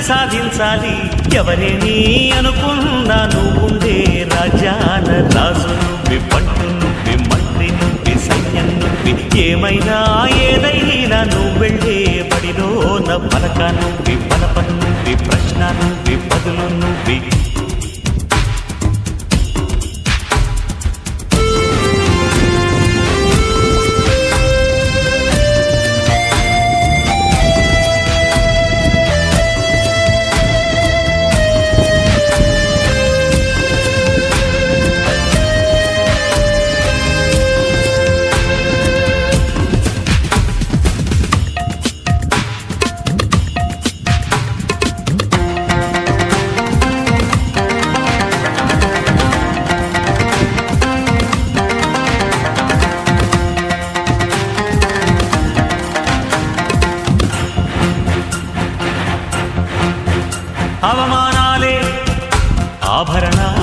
సాధించాలి ఎవరేని అనుకున్నా నువ్వుండే రాజాన రాజు నువ్వి పట్టు నువ్వి మంత్రి నువ్వి సైన్యం నువ్వి ఏమైనా ఏదైనా నువ్వు వెళ్ళే బడిలో పలక నువ్వి బలపం నువ్వి ప్రశ్న నువ్వి బదులు నువ్వి అవమానాలే ఆభరణాలు